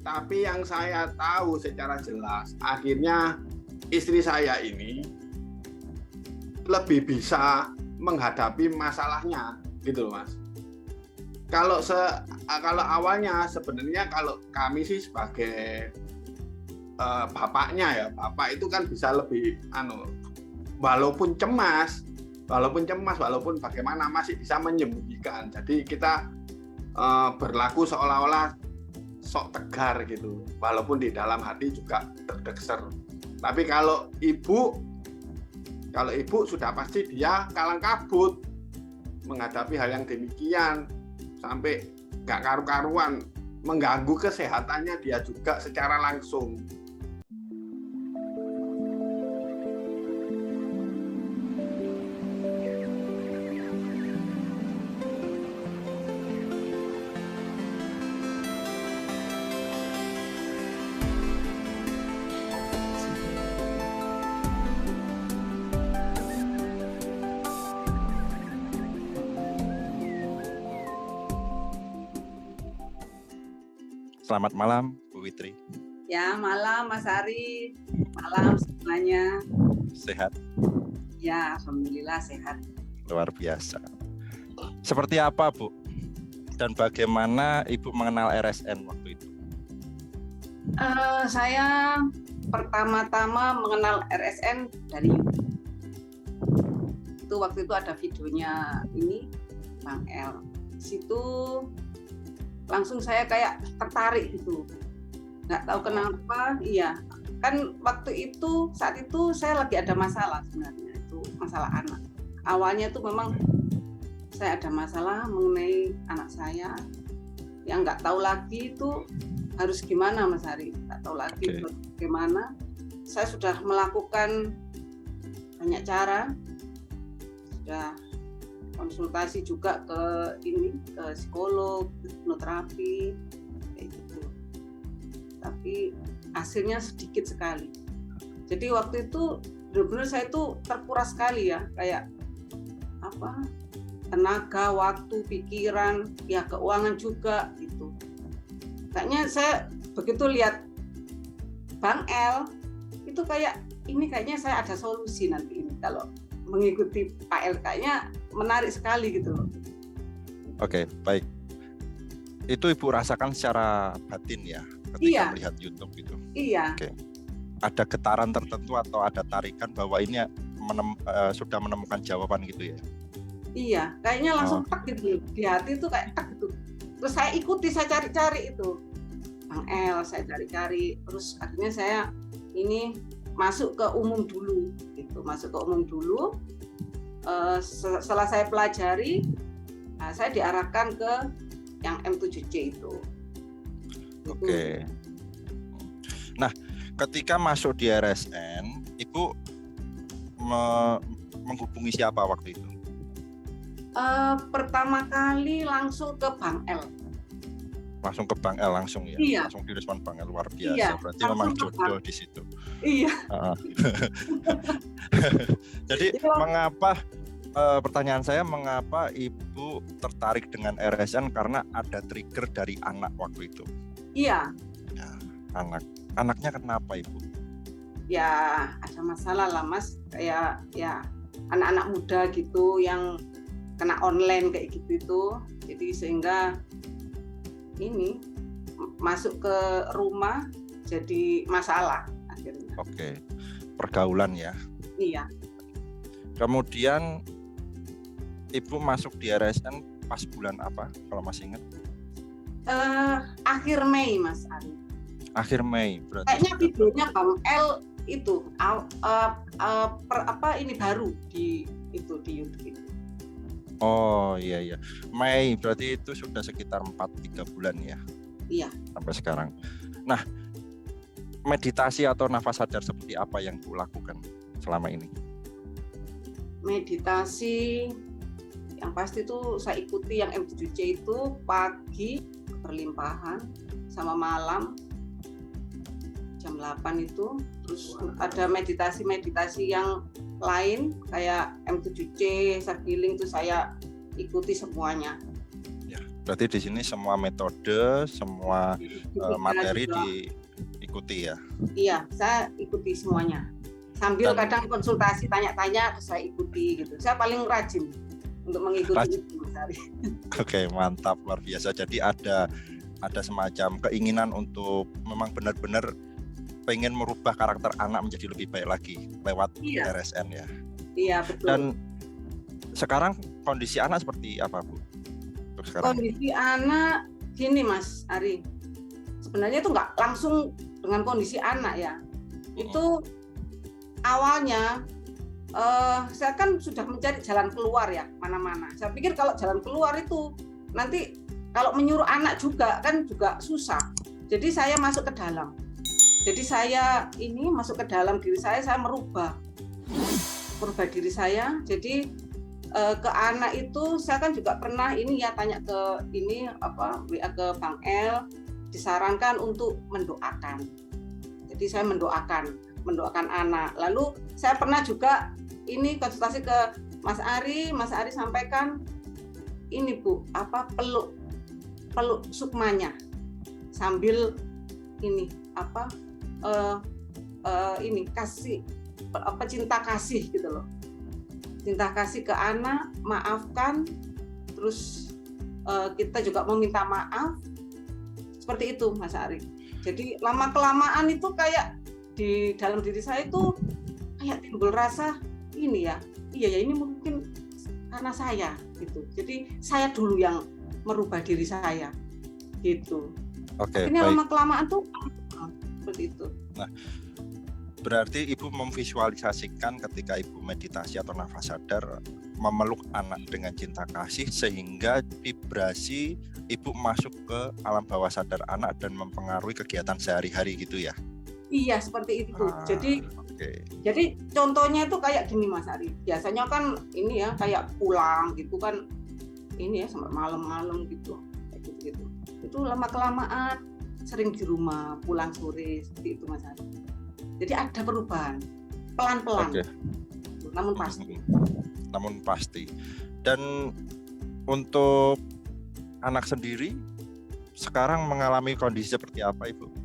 Tapi yang saya tahu secara jelas, akhirnya istri saya ini lebih bisa menghadapi masalahnya, gitu loh Mas. Kalau awalnya sebenarnya kalau kami sih sebagai bapaknya ya, bapak itu kan bisa lebih walaupun cemas, walaupun bagaimana masih bisa menyembunyikan. Jadi kita berlaku seolah-olah sok tegar gitu, walaupun di dalam hati juga deg-deger. Tapi kalau ibu sudah pasti dia kalang kabut menghadapi hal yang demikian, sampai nggak karu-karuan, mengganggu kesehatannya dia juga secara langsung. Selamat malam, Bu Witri. Ya, malam Mas Ari. Malam semuanya. Sehat? Ya, alhamdulillah sehat. Luar biasa. Seperti apa, Bu? Dan bagaimana Ibu mengenal RSN waktu itu? Saya pertama-tama mengenal RSN dari YouTube. Itu waktu itu ada videonya ini, Bang El. Di situ langsung saya kayak tertarik gitu, nggak tahu kenapa. Iya, kan saat itu saya lagi ada masalah sebenarnya, itu masalah anak. Awalnya itu memang saya ada masalah mengenai anak saya, yang nggak tahu lagi itu harus gimana, Mas Hari, nggak tahu lagi bagaimana. Saya sudah melakukan banyak cara, sudah konsultasi juga ke psikolog, hipnoterapi, kayak gitu. Tapi hasilnya sedikit sekali. Jadi waktu itu benar-benar saya itu terkuras sekali ya, kayak tenaga, waktu, pikiran, ya keuangan juga gitu. Kayaknya saya begitu lihat Bang El itu kayaknya saya ada solusi nanti ini kalau mengikuti Pak El, kayaknya menarik sekali gitu loh. Oke, baik. Itu Ibu rasakan secara batin ya ketika melihat YouTube itu? Iya. Oke. Ada getaran tertentu atau ada tarikan bahwa ini sudah menemukan jawaban gitu ya? Iya, kayaknya langsung tak gitu di hati itu, kayak tak gitu. Terus saya ikuti, saya cari-cari itu Bang El, saya cari-cari. Terus akhirnya saya ini masuk ke umum dulu. Setelah saya pelajari, saya diarahkan ke yang M7C itu. Oke. Nah, ketika masuk di RSN, Ibu menghubungi siapa waktu itu? Pertama kali langsung ke Bang El. Langsung ke Bang El langsung ya? Iya. Langsung direspon Bang El, luar biasa. Iya, berarti memang jodoh di situ. Iya. Jadi mengapa pertanyaan saya, mengapa Ibu tertarik dengan RSN? Karena ada trigger dari anak waktu itu. Iya. Ya, anaknya kenapa Ibu? Ya ada masalah lah Mas, kayak ya anak-anak muda gitu yang kena online kayak gitu. Jadi sehingga ini masuk ke rumah jadi masalah akhirnya. Oke, pergaulan ya. Iya. Kemudian Ibu masuk di RSN pas bulan apa kalau masih ingat? Akhir Mei Mas Ari. Akhir Mei berarti. Kayaknya videonya Bang El itu ini baru di YouTube itu. Oh iya. Mei berarti itu sudah sekitar 4-3 bulan ya. Iya. Sampai sekarang. Nah, meditasi atau nafas sadar seperti apa yang Bu lakukan selama ini? Meditasi yang pasti itu saya ikuti yang M7C itu pagi berlimpahan sama malam jam 8 itu. Terus ada meditasi yang lain kayak M7C, self healing itu saya ikuti semuanya. Ya. Berarti di sini semua metode, semua materi juga. diikuti ya? Iya, saya ikuti semuanya. Sambil Dan- kadang konsultasi, tanya-tanya, terus saya ikuti gitu. Saya paling rajin untuk mengikuti itu, Mas Ari. Oke, mantap, luar biasa. Jadi ada semacam keinginan untuk memang benar-benar pengen merubah karakter anak menjadi lebih baik lagi lewat Iya. RSN ya. Iya, betul. Dan sekarang kondisi anak seperti apa, Bu? Untuk sekarang? Kondisi anak gini, Mas Ari. Sebenarnya itu nggak langsung dengan kondisi anak ya. Itu awalnya saya kan sudah mencari jalan keluar ya, mana-mana. Saya pikir kalau jalan keluar itu nanti kalau menyuruh anak juga kan juga susah. Jadi saya masuk ke dalam. Jadi saya ini masuk ke dalam diri saya merubah diri saya. Jadi ke anak itu saya kan juga pernah ini ya tanya ke ini WA ke Bang El, disarankan untuk mendoakan. Jadi saya mendoakan anak. Lalu saya pernah juga ini konsultasi ke Mas Ari sampaikan ini Bu, peluk sukmanya sambil ini ini kasih cinta kasih gitu loh. Cinta kasih ke anak, maafkan, terus kita juga meminta maaf. Seperti itu Mas Ari. Jadi lama-kelamaan itu kayak di dalam diri saya itu kayak timbul rasa ini ya, iya ya ini mungkin karena saya gitu. Jadi saya dulu yang merubah diri saya gitu. Oke, Akhirnya baik. lama-kelamaan tuh seperti itu. Nah, berarti Ibu memvisualisasikan ketika Ibu meditasi atau nafas sadar memeluk anak dengan cinta kasih sehingga vibrasi Ibu masuk ke alam bawah sadar anak dan mempengaruhi kegiatan sehari-hari gitu ya? Iya, seperti itu. Jadi contohnya itu kayak gini Mas Ari. Biasanya kan ini ya kayak pulang gitu kan ini ya sampai malam-malam gitu. Kayak gitu. Itu lama-kelamaan sering di rumah, pulang sore seperti itu Mas Ari. Jadi ada perubahan pelan-pelan. Oke. Namun pasti. Dan untuk anak sendiri sekarang mengalami kondisi seperti apa Ibu?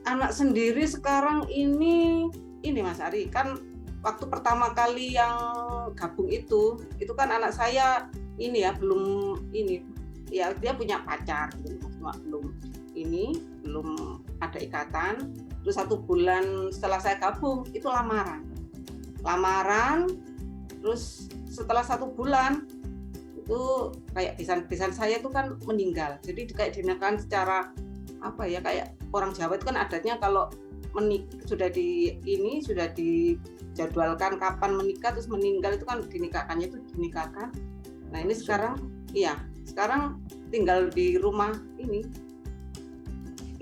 Anak sendiri sekarang ini Mas Ari, kan waktu pertama kali yang gabung itu kan anak saya ini ya belum ini ya dia punya pacar cuma belum ada ikatan. Terus 1 bulan setelah saya gabung itu lamaran terus setelah 1 bulan itu kayak besan saya itu kan meninggal. Jadi kayak dinikahan secara kayak orang Jawa itu kan adatnya kalau sudah dijadwalkan kapan menikah terus meninggal itu kan dinikahkan. Nah ini sekarang tinggal di rumah ini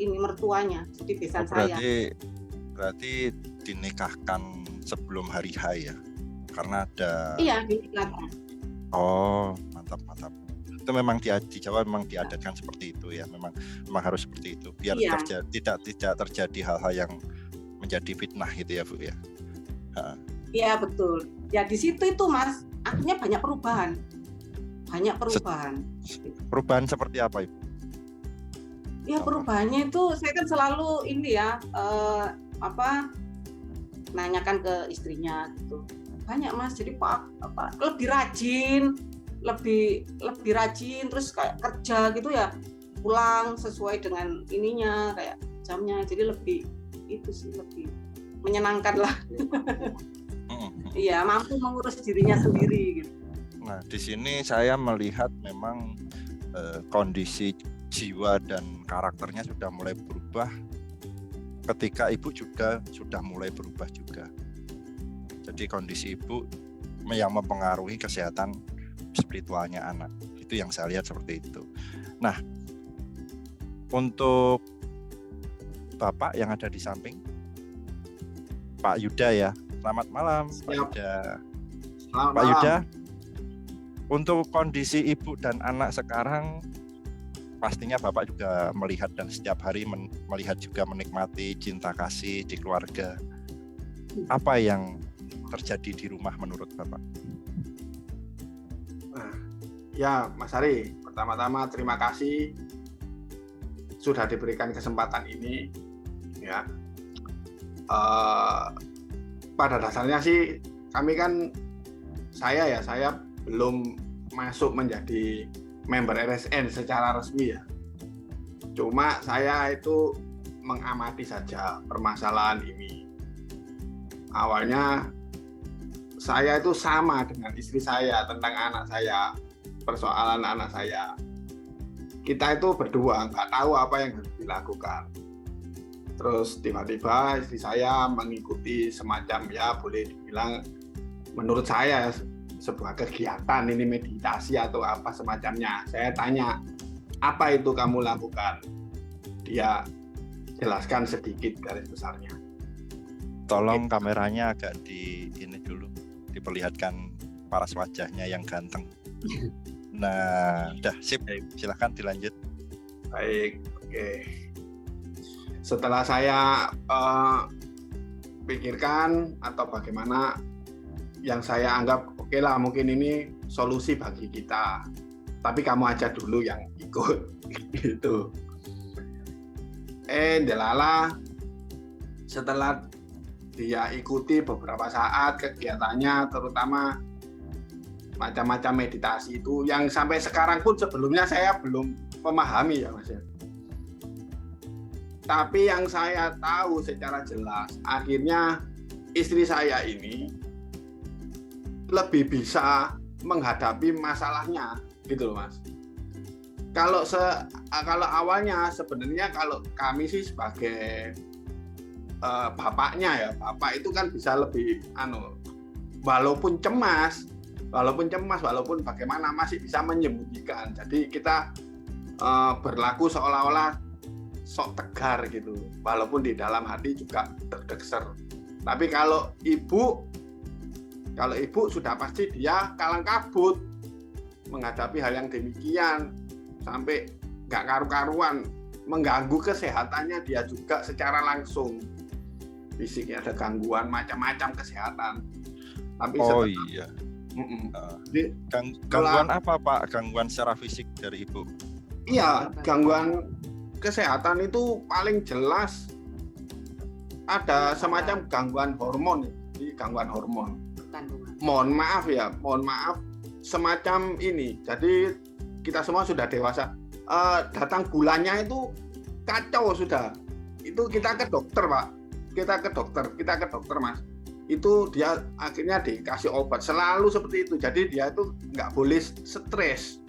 mertuanya, jadi besan saya. Berarti dinikahkan sebelum hari H ya? Karena ada. Iya, dinikahkan. Oh, mantap. Itu memang di Jawa memang diadatkan seperti itu ya. Memang harus seperti itu biar tidak terjadi hal-hal yang menjadi fitnah gitu ya Bu ya. Iya betul. Ya di situ itu Mas, akhirnya banyak perubahan. Perubahan seperti apa Ibu? Ya perubahannya itu saya kan selalu ini ya nanyakan ke istrinya gitu. Banyak Mas, jadi lebih rajin terus kayak kerja gitu ya, pulang sesuai dengan ininya kayak jamnya, jadi lebih menyenangkan lah. Iya, mampu mengurus dirinya sendiri gitu. Nah, di sini saya melihat memang kondisi jiwa dan karakternya sudah mulai berubah ketika Ibu juga sudah mulai berubah juga. Jadi kondisi Ibu yang mempengaruhi kesehatan spiritualnya anak. Itu yang saya lihat seperti itu. Nah, untuk Bapak yang ada di samping, Pak Yuda ya. Selamat malam, Pak Yuda. Selamat Pak malam. Yuda, untuk kondisi Ibu dan anak sekarang, pastinya Bapak juga melihat dan setiap hari melihat juga menikmati cinta kasih di keluarga. Apa yang terjadi di rumah menurut Bapak? Ya Mas Ari, Pertama-tama terima kasih sudah diberikan kesempatan ini. Ya, pada dasarnya sih kami kan saya belum masuk menjadi member RSN secara resmi ya. Cuma saya itu mengamati saja permasalahan ini. Awalnya saya itu sama dengan istri saya tentang anak saya, persoalan anak saya. Kita itu berdua nggak tahu apa yang harus dilakukan. Terus tiba-tiba istri saya mengikuti semacam, ya boleh dibilang menurut saya sebuah kegiatan ini, meditasi atau apa semacamnya. Saya tanya, apa itu kamu lakukan? Dia jelaskan sedikit garis besarnya. Tolong kameranya agak ini dulu, diperlihatkan paras wajahnya yang ganteng. Nah, udah sip, silahkan dilanjut. Baik, oke. Setelah saya pikirkan atau bagaimana, yang saya anggap oke lah, mungkin ini solusi bagi kita. Tapi kamu aja dulu yang ikut, gitu. Delala, setelah dia ikuti beberapa saat kegiatannya, terutama macam-macam meditasi itu, yang sampai sekarang pun sebelumnya saya belum memahami ya Mas ya. Tapi yang saya tahu secara jelas, akhirnya istri saya ini lebih bisa menghadapi masalahnya, gitu loh Mas. Kalau awalnya sebenarnya kalau kami sih sebagai bapaknya ya, bapak itu kan bisa lebih walaupun cemas, walaupun bagaimana masih bisa menyembunyikan. Jadi kita berlaku seolah-olah sok tegar gitu, walaupun di dalam hati juga deg-degser. Tapi kalau ibu sudah pasti dia kalang kabut menghadapi hal yang demikian, sampai nggak karu-karuan, mengganggu kesehatannya dia juga secara langsung. Fisiknya ada gangguan macam-macam kesehatan. Tapi iya. Gangguan apa Pak? Gangguan secara fisik dari ibu? Iya, gangguan kesehatan itu paling jelas ada semacam gangguan hormon. Jadi gangguan hormon. Mohon maaf, semacam ini. Jadi kita semua sudah dewasa. Datang bulannya itu kacau sudah. Itu kita ke dokter Pak. Kita ke dokter Mas. Itu dia akhirnya dikasih obat selalu seperti itu. Jadi dia itu nggak boleh stres.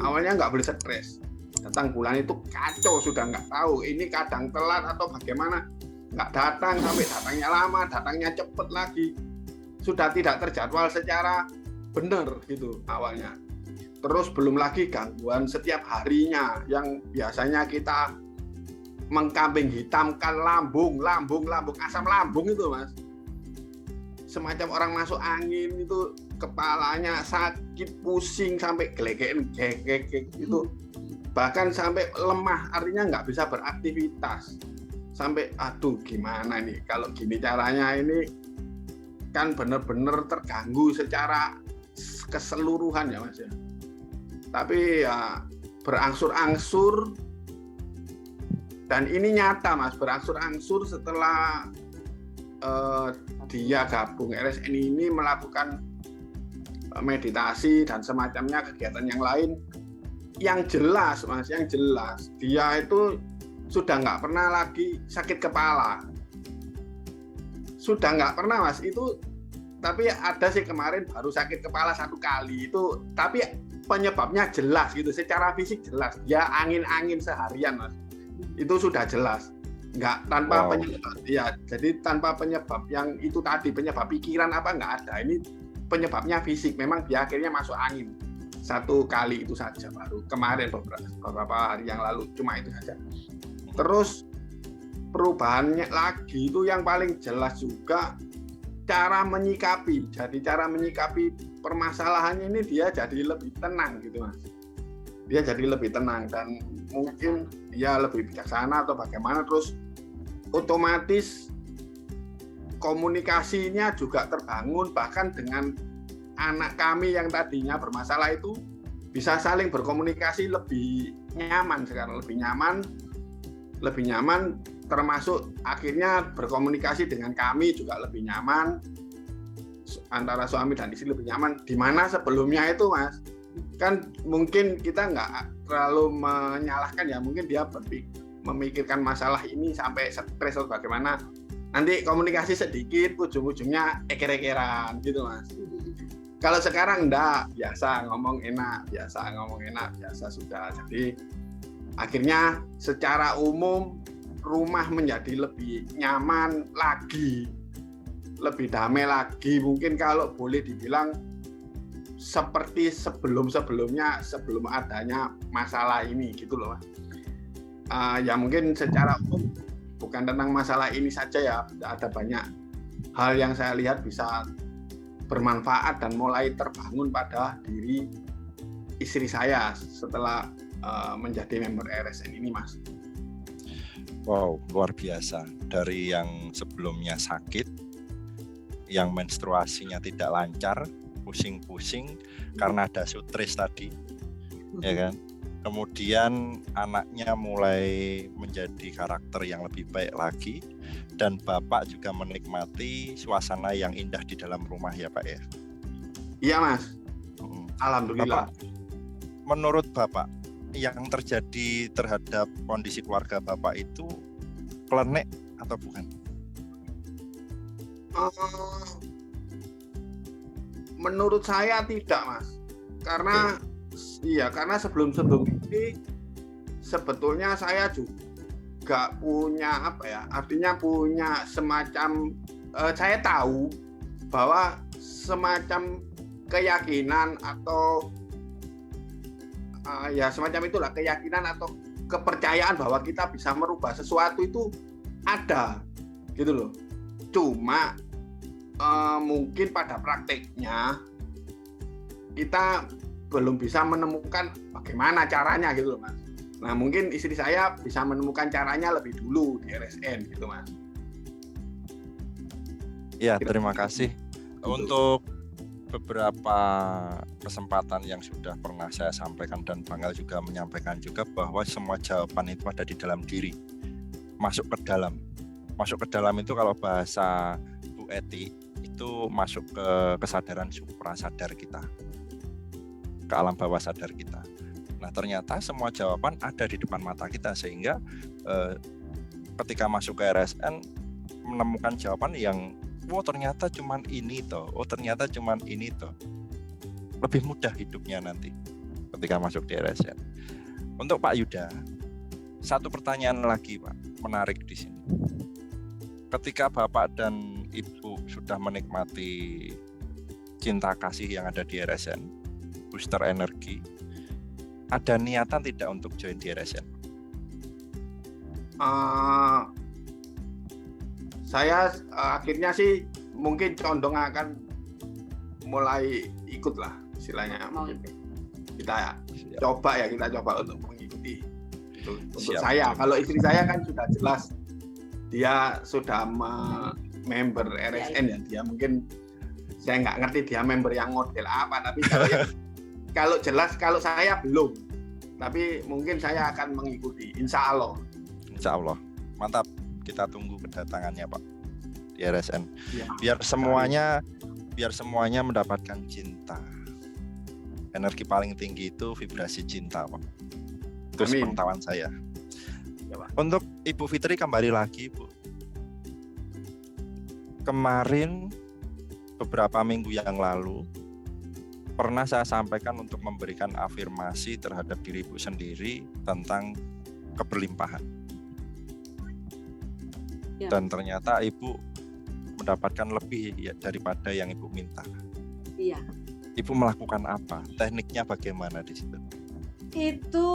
Awalnya nggak boleh stres. Datang bulan itu kacau sudah, nggak tahu ini kadang telat atau bagaimana, nggak datang, sampai datangnya lama, datangnya cepet lagi, sudah tidak terjadwal secara benar gitu awalnya. Terus belum lagi gangguan setiap harinya yang biasanya kita mengkambing hitamkan lambung, asam lambung itu Mas. Semacam orang masuk angin itu, kepalanya sakit, pusing sampai gelegek gitu. Bahkan sampai lemah, artinya nggak bisa beraktivitas. Sampai aduh gimana nih kalau gini caranya, ini kan benar-benar terganggu secara keseluruhan ya Mas ya. Tapi ya berangsur-angsur, dan ini nyata Mas, berangsur-angsur setelah dia gabung RSN ini, melakukan meditasi dan semacamnya, kegiatan yang lain. Yang jelas Mas, dia itu sudah nggak pernah lagi sakit kepala. Sudah nggak pernah Mas, itu. Tapi ada sih kemarin baru sakit kepala 1 kali itu, tapi penyebabnya jelas gitu, secara fisik jelas. Dia angin-angin seharian Mas. Itu sudah jelas. Nggak tanpa penyebab. Ya, jadi tanpa penyebab yang itu tadi, penyebab pikiran apa nggak ada. Ini penyebabnya fisik. Memang dia akhirnya masuk angin 1 kali itu saja, baru kemarin beberapa hari yang lalu, cuma itu saja. Terus perubahannya lagi itu yang paling jelas juga cara menyikapi. Jadi cara menyikapi permasalahannya ini dia jadi lebih tenang gitu Mas. Dia jadi lebih tenang dan mungkin dia lebih bijaksana atau bagaimana, terus otomatis komunikasinya juga terbangun, bahkan dengan anak kami yang tadinya bermasalah itu bisa saling berkomunikasi lebih nyaman sekarang, lebih nyaman termasuk akhirnya berkomunikasi dengan kami juga lebih nyaman, antara suami dan istri lebih nyaman. Di mana sebelumnya itu Mas, kan mungkin kita nggak terlalu menyalahkan ya, mungkin dia memikirkan masalah ini sampai stres atau bagaimana, nanti komunikasi sedikit ujung-ujungnya eker-ekeran gitu Mas. Kalau sekarang enggak, biasa ngomong enak biasa sudah. Jadi akhirnya secara umum rumah menjadi lebih nyaman lagi, lebih damai lagi, mungkin kalau boleh dibilang seperti sebelum-sebelumnya, sebelum adanya masalah ini gitu loh Mas. Ya mungkin secara umum bukan tentang masalah ini saja ya, ada banyak hal yang saya lihat bisa bermanfaat dan mulai terbangun pada diri istri saya setelah menjadi member RSN ini Mas. Wow, luar biasa. Dari yang sebelumnya sakit, yang menstruasinya tidak lancar, pusing-pusing karena ada sutris tadi, ya kan? Kemudian anaknya mulai menjadi karakter yang lebih baik lagi, dan Bapak juga menikmati suasana yang indah di dalam rumah ya Pak ya? Iya Mas, alhamdulillah. Bapak, menurut Bapak, yang terjadi terhadap kondisi keluarga Bapak itu klenik atau bukan? Menurut saya tidak Mas, karena iya, karena sebelum ini sebetulnya saya juga punya artinya punya semacam saya tahu bahwa semacam keyakinan atau ya semacam itulah, keyakinan atau kepercayaan bahwa kita bisa merubah sesuatu itu ada gitu loh. Cuma mungkin pada prakteknya kita belum bisa menemukan bagaimana caranya gitu loh Mas. Nah mungkin istri saya bisa menemukan caranya lebih dulu di RSN gitu Mas. Ya, terima kasih untuk beberapa kesempatan yang sudah pernah saya sampaikan, dan Bang El juga menyampaikan juga bahwa semua jawaban itu ada di dalam diri. Masuk ke dalam itu kalau bahasa Bu Eti itu masuk ke kesadaran suprasadar kita, ke alam bawah sadar kita. Nah ternyata semua jawaban ada di depan mata kita, sehingga ketika masuk ke RSN menemukan jawaban yang ternyata cuman ini toh, ternyata cuman ini toh. Lebih mudah hidupnya nanti ketika masuk di RSN. Untuk Pak Yuda, satu pertanyaan lagi Pak, menarik di sini. Ketika Bapak dan Ibu sudah menikmati cinta kasih yang ada di RSN, booster energi, ada niatan tidak untuk join di RSN? Saya akhirnya sih mungkin condong akan mulai ikut lah istilahnya. Kita coba untuk mengikuti. Untuk saya, kalau istri saya kan sudah jelas dia sudah member RSN ya. Dia mungkin, saya nggak ngerti dia member yang model apa, tapi kalau jelas, kalau saya belum, tapi mungkin saya akan mengikuti, insya Allah. Mantap, kita tunggu kedatangannya Pak di RSN ya, biar semuanya mendapatkan cinta. Energi paling tinggi itu vibrasi cinta Pak. Itu pengetahuan saya ya, Pak. Untuk Ibu Fitri kembali lagi Bu, kemarin beberapa minggu yang lalu pernah saya sampaikan untuk memberikan afirmasi terhadap diri Ibu sendiri tentang keberlimpahan. Ya. Dan ternyata Ibu mendapatkan lebih ya daripada yang Ibu minta. Iya. Ibu melakukan apa? Tekniknya bagaimana di situ? Itu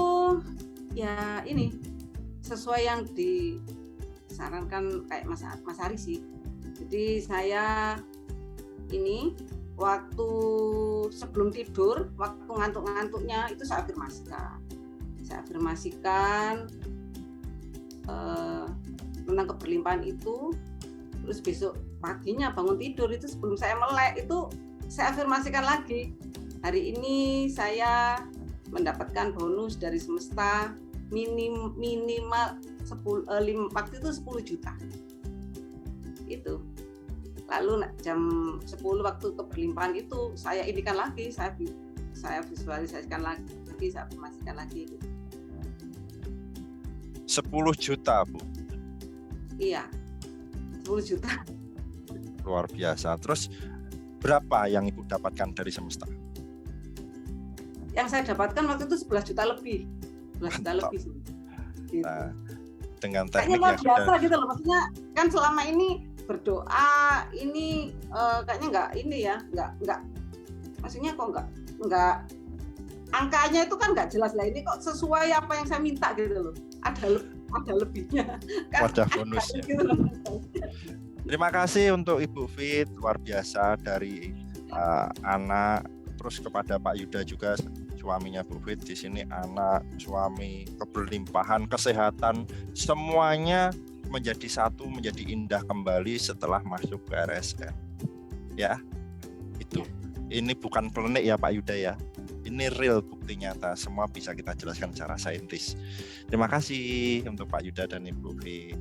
ya ini sesuai yang disarankan kayak Mas Ari sih. Jadi saya ini waktu sebelum tidur, waktu ngantuk-ngantuknya itu saya afirmasikan tentang keberlimpahan itu. Terus besok paginya bangun tidur itu sebelum saya melek itu saya afirmasikan lagi, hari ini saya mendapatkan bonus dari semesta minimal waktu itu 10 juta. Itu. Lalu jam 10 waktu keberlimpahan itu saya indikan lagi, saya visualisasikan lagi, saya informasikan lagi. 10 juta, Bu. Iya. 10 juta. Luar biasa. Terus berapa yang Ibu dapatkan dari semesta? Yang saya dapatkan waktu itu 11 juta lebih. 11 juta Mantap. lebih. Gitu. Nah, dengan Kayaknya teknik luar yang biasa sudah gitu loh. Maksudnya kan selama ini berdoa ini kayaknya nggak ini ya, nggak maksudnya kok nggak angkanya itu kan nggak jelas lah, ini kok sesuai apa yang saya minta gitu loh, ada lebihnya kan, ada bonusnya. gitu loh. Terima kasih untuk Ibu Fit, luar biasa, dari anak terus kepada Pak Yuda juga, suaminya Bu Fit. Di sini anak, suami, keberlimpahan, kesehatan, semuanya menjadi satu, menjadi indah kembali setelah masuk ke RSN. Ya, itu. Ini bukan plenik ya Pak Yuda ya. Ini real, bukti nyata. Semua bisa kita jelaskan secara saintis. Terima kasih untuk Pak Yuda dan Ibu Fit.